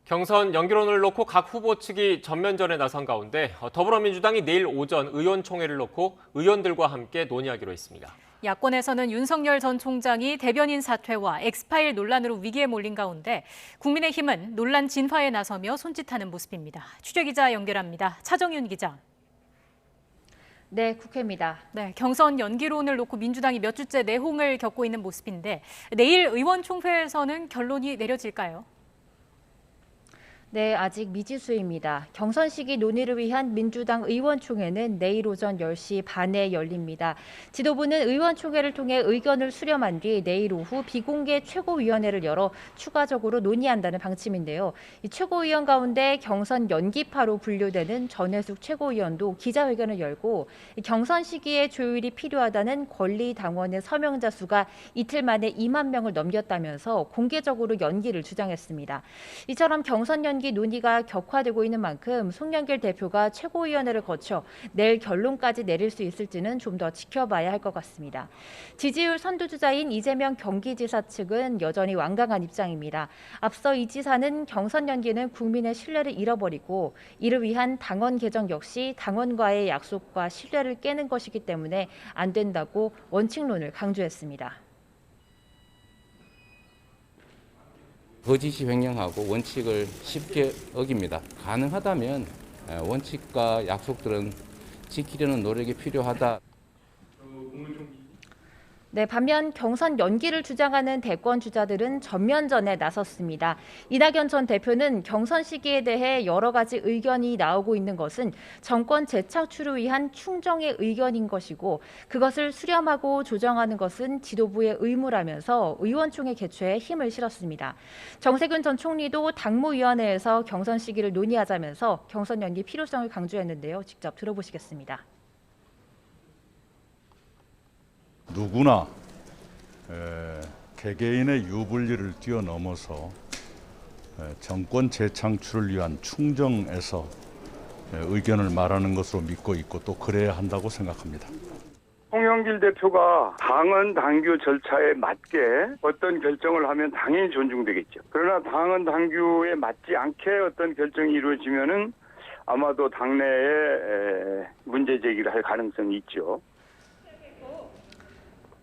경선 연기론을 놓고 각 후보 측이 전면전에 나선 가운데 더불어민주당이 내일 오전 의원총회를 놓고 의원들과 함께 논의하기로 했습니다. 야권에서는 윤석열 전 총장이 대변인 사퇴와 엑스파일 논란으로 위기에 몰린 가운데 국민의힘은 논란 진화에 나서며 손짓하는 모습입니다. 취재기자 연결합니다. 차정윤 기자. 네, 국회입니다. 네, 경선 연기론을 놓고 민주당이 몇 주째 내홍을 겪고 있는 모습인데 내일 의원총회에서는 결론이 내려질까요? 네, 아직 미지수입니다. 경선 시기 논의를 위한 민주당 의원총회는 내일 오전 10시 반에 열립니다. 지도부는 의원총회를 통해 의견을 수렴한 뒤 내일 오후 비공개 최고위원회를 열어 추가적으로 논의한다는 방침인데요. 이 최고위원 가운데 경선 연기파로 분류되는 전해숙 최고위원도 기자회견을 열고 경선 시기에 조율이 필요하다는 권리당원의 서명자 수가 이틀 만에 2만 명을 넘겼다면서 공개적으로 연기를 주장했습니다. 이처럼 경선 연기 논의가 격화되고 있는 만큼 송영길 대표가 최고위원회를 거쳐 내일 결론까지 내릴 수 있을지는 좀 더 지켜봐야 할 것 같습니다. 지지율 선두주자인 이재명 경기지사 측은 여전히 완강한 입장입니다. 앞서 이 지사는 경선 연기는 국민의 신뢰를 잃어버리고 이를 위한 당원 개정 역시 당원과의 약속과 신뢰를 깨는 것이기 때문에 안 된다고 원칙론을 강조했습니다. 거짓이 횡령하고 원칙을 쉽게 어깁니다. 가능하다면 원칙과 약속들은 지키려는 노력이 필요하다. 네, 반면 경선 연기를 주장하는 대권 주자들은 전면전에 나섰습니다. 이낙연 전 대표는 경선 시기에 대해 여러 가지 의견이 나오고 있는 것은 정권 재창출을 위한 충정의 의견인 것이고 그것을 수렴하고 조정하는 것은 지도부의 의무라면서 의원총회 개최에 힘을 실었습니다. 정세균 전 총리도 당무위원회에서 경선 시기를 논의하자면서 경선 연기 필요성을 강조했는데요. 직접 들어보시겠습니다. 누구나 개개인의 유불리를 뛰어넘어서 정권 재창출을 위한 충정에서 의견을 말하는 것으로 믿고 있고 또 그래야 한다고 생각합니다. 송영길 대표가 당헌 당규 절차에 맞게 어떤 결정을 하면 당연히 존중되겠죠. 그러나 당헌 당규에 맞지 않게 어떤 결정이 이루어지면은 아마도 당내에 문제 제기를 할 가능성이 있죠.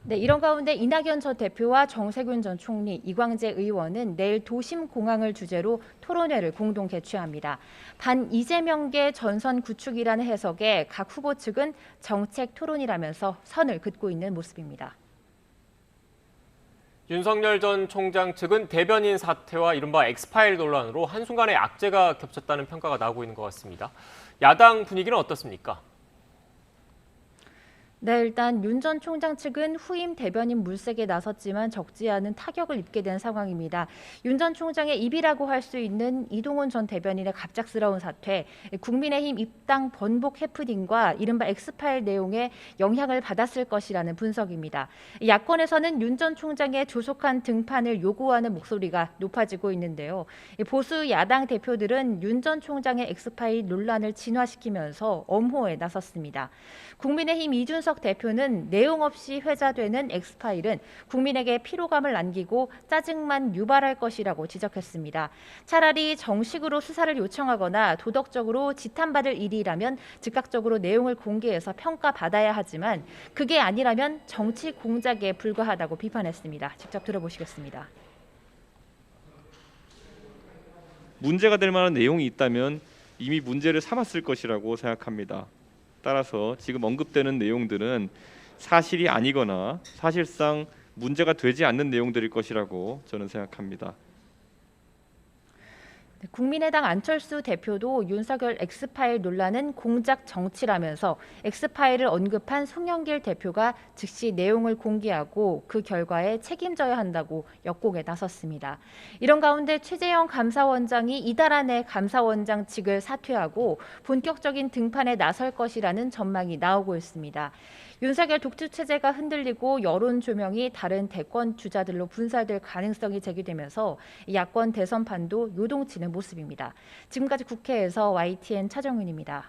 네, 이런 가운데 이낙연 전 대표와 정세균 전 총리, 이광재 의원은 내일 도심공항을 주제로 토론회를 공동 개최합니다. 반 이재명계 전선 구축이라는 해석에 각 후보 측은 정책 토론이라면서 선을 긋고 있는 모습입니다. 윤석열 전 총장 측은 대변인 사퇴와 이른바 엑스파일 논란으로 한순간에 악재가 겹쳤다는 평가가 나오고 있는 것 같습니다. 야당 분위기는 어떻습니까? 네, 일단 윤 전 총장 측은 후임 대변인 물색에 나섰지만 적지 않은 타격을 입게 된 상황입니다. 윤 전 총장의 입이라고 할 수 있는 이동훈 전 대변인의 갑작스러운 사퇴, 국민의힘 입당 번복 해프닝과 이른바 엑스파일 내용에 영향을 받았을 것이라는 분석입니다. 야권에서는 윤 전 총장의 조속한 등판을 요구하는 목소리가 높아지고 있는데요. 보수 야당 대표들은 윤 전 총장의 엑스파일 논란을 진화시키면서 엄호에 나섰습니다. 국민의힘 이준석 대표는 내용 없이 회자되는 엑스파일은 국민에게 피로감을 안기고 짜증만 유발할 것이라고 지적했습니다. 차라리 정식으로 수사를 요청하거나 도덕적으로 지탄받을 일이라면 즉각적으로 내용을 공개해서 평가받아야 하지만 그게 아니라면 정치 공작에 불과하다고 비판했습니다. 직접 들어보시겠습니다. 문제가 될 만한 내용이 있다면 이미 문제를 삼았을 것이라고 생각합니다. 따라서 지금 언급되는 내용들은 사실이 아니거나 사실상 문제가 되지 않는 내용들일 것이라고 저는 생각합니다. 국민의당 안철수 대표도 윤석열 엑스파일 논란은 공작 정치라면서 엑스파일을 언급한 송영길 대표가 즉시 내용을 공개하고 그 결과에 책임져야 한다고 역공에 나섰습니다. 이런 가운데 최재형 감사원장이 이달 안에 감사원장 직을 사퇴하고 본격적인 등판에 나설 것이라는 전망이 나오고 있습니다. 윤석열 독주 체제가 흔들리고 여론 조명이 다른 대권 주자들로 분산될 가능성이 제기되면서 야권 대선판도 요동치는 모습입니다. 지금까지 국회에서 YTN 차정윤입니다.